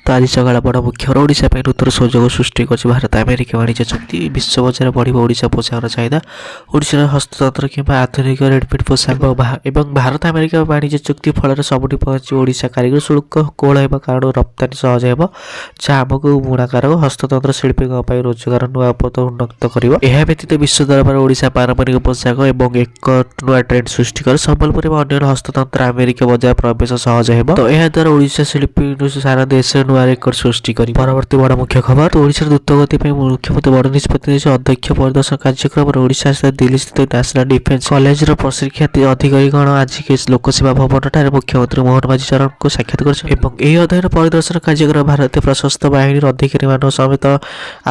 ତ ଆଜି ସକାଳ ବଡ଼ ମୁଖ୍ୟ ଓଡ଼ିଶା ପାଇଁ ନୂତନ ସୁଯୋଗ ସୃଷ୍ଟି କରିଛି ଭାରତ ଆମେରିକା ବାଣିଜ୍ୟ ଚୁକ୍ତି। ବିଶ୍ୱ ବଜାରରେ ବଢ଼ିବ ଓଡ଼ିଶା ପୋଷାକର ଚାହିଦା। ଓଡ଼ିଶାର ହସ୍ତତନ୍ତ୍ର କିମ୍ବା ଆଧୁନିକ ରେଡିମେଡ୍ ପୋଷାକ ଏବଂ ଭାରତ ଆମେରିକା ବାଣିଜ୍ୟ ଚୁକ୍ତି ଫଳରେ ସବୁଠି ପହଞ୍ଚିବ ଓଡ଼ିଶା। କାରିଗର ଶୁଳ୍କ କୋହଳ ହେବା କାରଣରୁ ରପ୍ତାନୀ ସହଜ ହେବ, ଯାହା ଆମକୁ ବୁଣାକାର ଓ ହସ୍ତତନ୍ତ୍ର ଶିଳ୍ପୀଙ୍କ ପାଇଁ ରୋଜଗାର ନୂଆ ପଥ ଉନ୍ନତ କରିବ। ଏହା ବ୍ୟତୀତ ବିଶ୍ୱ ଦରବାରରେ ଓଡ଼ିଶା ପାରମ୍ପରିକ ପୋଷାକ ଏବଂ ଏକ ନୂଆ ଟ୍ରେଣ୍ଡ ସୃଷ୍ଟି କରେ। ସମ୍ବଲପୁରୀ ଏବଂ ଅନ୍ୟାନ୍ୟ ହସ୍ତତନ୍ତ୍ର ଆମେରିକା ବଜାର ପ୍ରବେଶ ସହଜ ହେବ। ତ ଏହାଦ୍ୱାରା ଓଡ଼ିଶା ଶିଳ୍ପୀ ସାରା ଦେଶରେ ନୂଆ ରେକର୍ଡ ସୃଷ୍ଟି କରିବ। ପରବର୍ତ୍ତୀ ବଡ଼ ମୁଖ୍ୟ ଖବର, ଓଡ଼ିଶାର ଦ୍ରୁତଗତି ପାଇଁ ମୁଖ୍ୟମନ୍ତ୍ରୀ ବଡ଼ ନିଷ୍ପତ୍ତି ନେଇଛି। ଅଧ୍ୟକ୍ଷ ପରିଦର୍ଶନ କାର୍ଯ୍ୟକ୍ରମରେ ଓଡ଼ିଶା ଆସିଥିବା ଦିଲ୍ଲୀସ୍ଥିତ ନ୍ୟାସନାଲ ଡିଫେନ୍ସ କଲେଜର ପ୍ରଶିକ୍ଷାର୍ଥୀ ଅଧିକାରୀଗଣ ଆଜି ଲୋକସେବା ଭବନଠାରେ ମୁଖ୍ୟମନ୍ତ୍ରୀ ମୋହନ ମାଝୀ ଚରଣଙ୍କୁ ସାକ୍ଷାତ କରିଛନ୍ତି ଏବଂ ଏହି ଅଧ୍ୟୟନ ପରିଦର୍ଶନ କାର୍ଯ୍ୟକ୍ରମ ଭାରତୀୟ ସଶସ୍ତ୍ର ବାହିନୀର ଅଧିକାରୀମାନଙ୍କ ସମେତ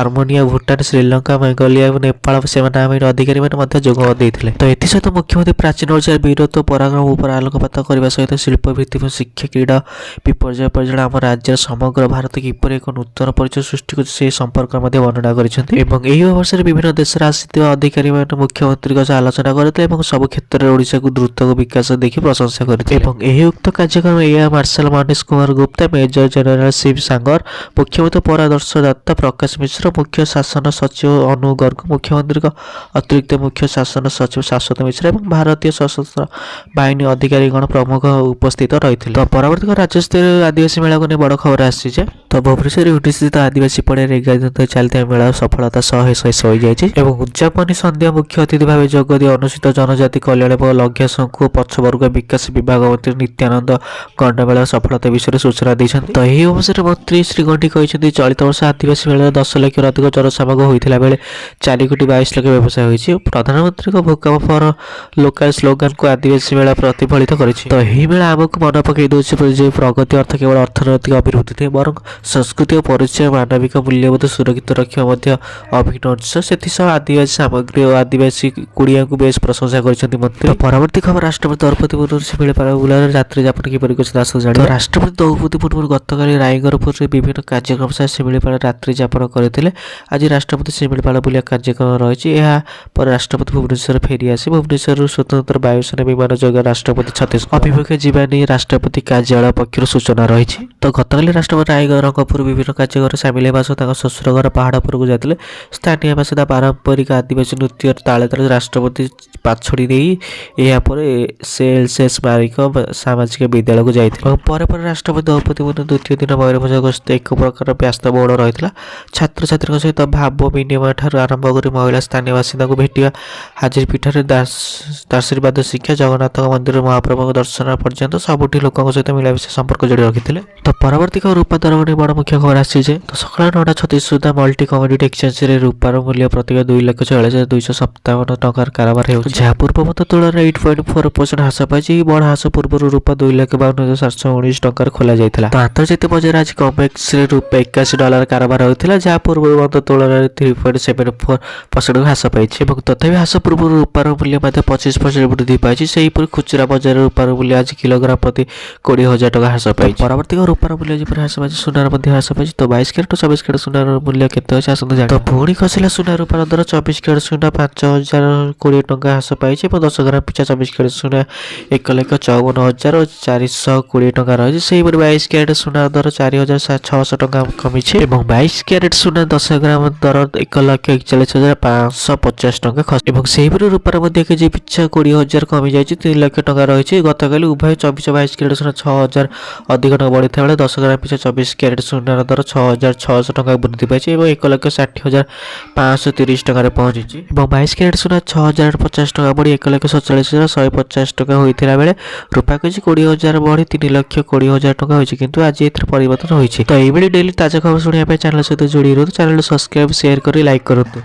ଆର୍ମେନିଆ, ଭୁଟାନ, ଶ୍ରୀଲଙ୍କା, ମଙ୍ଗୋଲିଆ ଏବଂ ନେପାଳ ସେନାବାହିନୀର ଅଧିକାରୀମାନେ ମଧ୍ୟ ଯୋଗ ଦେଇଥିଲେ। ତ ଏଥିସହିତ ମୁଖ୍ୟମନ୍ତ୍ରୀ ପ୍ରାଚୀନ ଓଡ଼ିଶାର ବୀରତ୍ୱ ପରାକ୍ରମ ଉପରେ ଆଲୋକପାତ କରିବା ସହିତ ଶିଳ୍ପ ଭିତ୍ତିଭୂମି, ଶିକ୍ଷା, କ୍ରୀଡ଼ା, ବିପର୍ଯ୍ୟୟ ପରିଚାଳନା ଆମ ରାଜ୍ୟର ସମଗ୍ର ଭାରତ କିପରି ଏକ ନୂତନ ପରିଚୟ ସୃଷ୍ଟି କରୁଛି ସେ ସମ୍ପର୍କରେ ମଧ୍ୟ ବର୍ଣ୍ଣନା କରିଛନ୍ତି। ଏବଂ ଏହି ଅବସରରେ ବିଭିନ୍ନ ଦେଶରେ ଆସିଥିବା ଅଧିକାରୀମାନେ ମୁଖ୍ୟମନ୍ତ୍ରୀଙ୍କ ସହ ଆଲୋଚନା କରିଥିଲେ ଏବଂ ସବୁ କ୍ଷେତ୍ରରେ ଓଡ଼ିଶାକୁ ଦ୍ରୁତ ବିକାଶ ଦେଖି ପ୍ରଶଂସା କରିଥିଲେ। ଏବଂ ଏହି ଉକ୍ତ କାର୍ଯ୍ୟକ୍ରମ air marshal Manish Kumar Gupta, major general Shiv Sagar, ମୁଖ୍ୟମନ୍ତ୍ରୀ ପରାମର୍ଶଦାତା ପ୍ରକାଶ ମିଶ୍ର, ମୁଖ୍ୟ ଶାସନ ସଚିବ ଅନୁ ଗର୍ଗ, ମୁଖ୍ୟମନ୍ତ୍ରୀଙ୍କ ଅତିରିକ୍ତ ମୁଖ୍ୟ ଶାସନ ସଚିବ ଶାଶ୍ୱତ ମିଶ୍ର ଏବଂ ଭାରତୀୟ ସଶସ୍ତ୍ର ବାହିନୀ ଅଧିକାରୀଗଣ ପ୍ରମୁଖ ଉପସ୍ଥିତ ରହିଥିଲେ। ତ ପରବର୍ତ୍ତୀ ରାଜ୍ୟସ୍ତରୀୟ ଆଦିବାସୀ ମେଳାକୁ ନେଇ ବଡ଼ ଖବର ଆସିଛି ତ ଭୁବନେଶ୍ୱର ୟୁନିସ୍ଥିତ ଆଦିବାସୀ ପଡ଼ିଆରେ 11 ଦିନ ଧରି ଚାଲିଥିବା ମେଳା ସଫଳତା ସହ ଶେଷ ହୋଇଯାଇଛି ଏବଂ ଉଦ୍ଯାପନୀ ସନ୍ଧ୍ୟା ମୁଖ୍ୟ ଅତିଥି ଭାବେ ଯୋଗ ଦେଇ ଅନୁସୂଚିତ ଜନଜାତି କଲ୍ୟାଣ ଏବଂ ଲଘ୍ୟାଶଙ୍କୁ ପଛବର୍ଗ ବିକାଶ ବିଭାଗ ମନ୍ତ୍ରୀ ନିତ୍ୟାନନ୍ଦ ଗଣ୍ଡା ମେଳାର ସଫଳତା ବିଷୟରେ ସୂଚନା ଦେଇଛନ୍ତି। ତ ଏହି ଅବସରରେ ମନ୍ତ୍ରୀ ଶ୍ରୀ ଗଣ୍ଡି କହିଛନ୍ତି, ଚଳିତ ବର୍ଷ ଆଦିବାସୀ ମେଳାରେ 10 ଲକ୍ଷରୁ ଅଧିକ ଜନସମାଗମ ହୋଇଥିଲା ବେଳେ 4 କୋଟି 22 ଲକ୍ଷ ବ୍ୟବସାୟ ହୋଇଛି। ପ୍ରଧାନମନ୍ତ୍ରୀଙ୍କ ଭୋକାଲ ଫର ଲୋକାଲ ସ୍ଲୋଗାନକୁ ଆଦିବାସୀ ମେଳା ପ୍ରତିଫଳିତ କରିଛି। ତ ଏହି ମେଳା ଆମକୁ ମନେ ପକାଇ ଦେଉଛି ଯେ ପ୍ରଗତି ଅର୍ଥ କେବଳ ଅର୍ଥନୈତିକ ଅଭିବୃଦ୍ଧି ନୁହେଁ, ବରଂ ସଂସ୍କୃତି ଓ ପରିଚୟ, ମାନବିକ ମୂଲ୍ୟବୋଧ ସୁରକ୍ଷିତ ରଖିବା ମଧ୍ୟ ଅଭିନ୍ନ ଅଂଶ। ସେଥିସହ ଆଦିବାସୀ ସାମଗ୍ରୀ ଓ ଆଦିବାସୀ କୁଡ଼ିଆଙ୍କୁ ବେଶ ପ୍ରଶଂସା କରିଛନ୍ତି ମନ୍ତ୍ରୀ। ପରବର୍ତ୍ତୀ ଖବର, ରାଷ୍ଟ୍ରପତି ଦ୍ରୌପଦୀ ମୁର୍ମୁ ଶିମିଳିପାଳ ବୁଲାରେ ରାତ୍ରି ଯାପନ କିପରି କରିଛନ୍ତି ଆସନ୍ତୁ ଜାଣିବା। ରାଷ୍ଟ୍ରପତି ଦ୍ରୌପଦୀ ମୁର୍ମୁ ଗତକାଲି ରାଇଘରପୁରରେ ବିଭିନ୍ନ କାର୍ଯ୍ୟକ୍ରମ ସହ ଶିମିଳିପାଳ ରାତ୍ରି ଯାପନ କରିଥିଲେ। ଆଜି ରାଷ୍ଟ୍ରପତି ଶିମିଳିପାଳ ବୁଲିବା କାର୍ଯ୍ୟକ୍ରମ ରହିଛି। ଏହା ପରେ ରାଷ୍ଟ୍ରପତି ଭୁବନେଶ୍ୱର ଫେରି ଆସି ଭୁବନେଶ୍ୱରରୁ ସ୍ୱତନ୍ତ୍ର ବାୟୁସେନା ବିମାନ ଯୋଗେ ରାଷ୍ଟ୍ରପତି ଛତିଶଗଡ଼ ଅଭିମୁଖେ ଯିବା ନେଇ ରାଷ୍ଟ୍ରପତି କାର୍ଯ୍ୟାଳୟ ପକ୍ଷରୁ ସୂଚନା ରହିଛି। ତ ଗତକାଲି ରାଷ୍ଟ୍ରପତି ରାଇରଙ୍ଗପୁର ବିଭିନ୍ନ କାର୍ଯ୍ୟକ୍ରମରେ ସାମିଲ ହେବା ସହ ତାଙ୍କ ଶ୍ୱଶୁର ଘର ପାହାଡ଼ପୁରକୁ ଯାଇଥିଲେ। ସ୍ଥାନୀୟ ବାସିନ୍ଦା ପାରମ୍ପରିକ ଆଦିବାସୀ ନୃତ୍ୟର ତାଳେ ତାଳେ ରାଷ୍ଟ୍ରପତି ପାଛୋଡ଼ି ନେଇ ଏହାପରେ ସେ ଏଲ୍ଏସ୍ ସ୍ମାରକୀ ସାମାଜିକ ବିଦ୍ୟାଳୟକୁ ଯାଇଥିଲେ ଏବଂ ପରେ ରାଷ୍ଟ୍ରପତି ଦ୍ରୌପଦୀ ମୁର୍ମୁ ଦ୍ୱିତୀୟ ଦିନ ମୟୂରଭଞ୍ଜ ଗସ୍ତ ଏକ ପ୍ରକାର ବ୍ୟସ୍ତବହୁଳ ରହିଥିଲା। ଛାତ୍ରଛାତ୍ରୀଙ୍କ ସହିତ ଭାବ ବିନିମୟ ଠାରୁ ଆରମ୍ଭ କରି ମହିଳା ସ୍ଥାନୀୟ ବାସିନ୍ଦାଙ୍କୁ ଭେଟିବା, ହାଜିର ପୀଠରେ ଦାଶୀର୍ବାଦ ଶିକ୍ଷା, ଜଗନ୍ନାଥଙ୍କ ମନ୍ଦିରରେ ମହାପ୍ରଭୁଙ୍କ ଦର୍ଶନ ପର୍ଯ୍ୟନ୍ତ ସବୁଠି ଲୋକଙ୍କ ସହିତ ମିଳାମିଶା ସମ୍ପର୍କ ଯୋଡ଼ି ରଖିଥିଲେ। ତ ପରବର୍ତ୍ତୀ ଖବର, ରୂପା ଦରକୁ ନେଇ ବଡ଼ ମୁଖ୍ୟ ଖବର ଆସିଛି। ତ ସକାଳ 9:36 ସୁଦ୍ଧା ମଲ୍ଟି କମୋଡିଟି ଏକ୍ସଚେଞ୍ଜରେ ରୂପାର ମୂଲ୍ୟ ପ୍ରତିକ 2,46,257 ଟଙ୍କାର କାରବାର ହେଉଛି, ଯାହା ପୂର୍ବବର୍ତ୍ତ ତୁଳନାରେ 8.4% ହ୍ରାସ ପାଇଛି। ଏହି ବଡ଼ ହ୍ରାସ ପୂର୍ବରୁ ରୂପା 2,52,719 ଟଙ୍କାରେ ଖୋଲାଯାଇଥିଲା। ତ ଆନ୍ତର୍ଜାତିକ ବଜାରରେ ଆଜି କମେକ୍ସରେ ରୂପା $81 କାରବାର ହୋଇଥିଲା, ଯାହା ପୂର୍ବବର୍ତ୍ତ ତୁଳନାରେ 3.74% ହ୍ରାସ ପାଇଛି ଏବଂ ତଥାପି ହ୍ରାସ ପୂର୍ବରୁ ରୂପାର ମୂଲ୍ୟ ମଧ୍ୟ 25% ବୃଦ୍ଧି ପାଇଛି। ସେହିପରି ଖୁଚୁରା ବଜାରରେ ରୂପାର ମୂଲ୍ୟ ଆଜି କିଲୋଗ୍ରାମ ପ୍ରତି 20,000 ଟଙ୍କା ହ୍ରାସ ପାଇଛି। ପରବର୍ତ୍ତୀ ରୂପାର ମୂଲ୍ୟ ଯେପରି ହ୍ରାସ ପାଇଛି, ସୁନାର ମଧ୍ୟ ହ୍ରାସ ପାଇଛି। ତ 22 କ୍ୟାରେଟ୍ ଓ 24 କ୍ୟାରେଟ୍ ସୁନାର ମୂଲ୍ୟ କେତେ ଅଛି ଆସନ୍ତୁ ଜାଣିବା। ତ ପୁଣି ଖସିଲା ସୁନା ରୂପାର ଦର। 24 କ୍ୟାରେଟ୍ ସୁନା 5,020 ଟଙ୍କା ହ୍ରାସ ପାଇଛି ଏବଂ 10 ଗ୍ରାମ ପିଛା 24 କ୍ୟାରେଟ୍ ସୁନା 1,54,420 ଟଙ୍କା ରହିଛି। ସେହିପରି 22 କ୍ୟାରେଟ୍ ସୁନା ଦର 4,600 ଟଙ୍କା କମିଛି ଏବଂ 22 କ୍ୟାରେଟ୍ ସୁନା 10 ଗ୍ରାମ ଦର 1,41,550 ଟଙ୍କା ଖସି ଏବଂ ସେହିପରି ରୂପାର ମଧ୍ୟ କେଜି ପିଛା 20,000 କମିଯାଇଛି, 3 ଲକ୍ଷ ଟଙ୍କା ରହିଛି। ଗତକାଲି ଉଭୟ 24-22 କ୍ୟାରେଟ୍ ସୁନା 6,000 ଅଧିକ ଟଙ୍କା ବଢ଼ିଥିବା ବେଳେ 10 ଗ୍ରାମ ପିଛା 24 କ୍ୟାରେଟ୍ ସୁନାର ଦର 6,600 ଟଙ୍କା ବୃଦ୍ଧି ପାଇଛି ଏବଂ 1,60,530 ଟଙ୍କାରେ ପହଞ୍ଚିଛି ଏବଂ 22 କ୍ୟାରେଟ୍ ସୁନା 6,050 ଟଙ୍କା ବଢ଼ି 1,47,150 ଟଙ୍କା ହୋଇଥିଲା ବେଳେ ରୂପା କେଜି 20,000 ବଢ଼ି 3,20,000 ଟଙ୍କା ହୋଇଛି, କିନ୍ତୁ ଆଜି ଏଥିରେ ପରିବର୍ତ୍ତନ ହୋଇଛି। ତ ଏଇଭଳି ଡେଲି ତାଜା ଖବର ଶୁଣିବା ପାଇଁ ଚ୍ୟାନେଲ ସହିତ ଯୋଡ଼ି ରୁହନ୍ତୁ। ଚ୍ୟାନେଲକୁ ସବସ୍କ୍ରାଇବ୍, ସେୟାର କରି ଲାଇକ୍ କରନ୍ତୁ।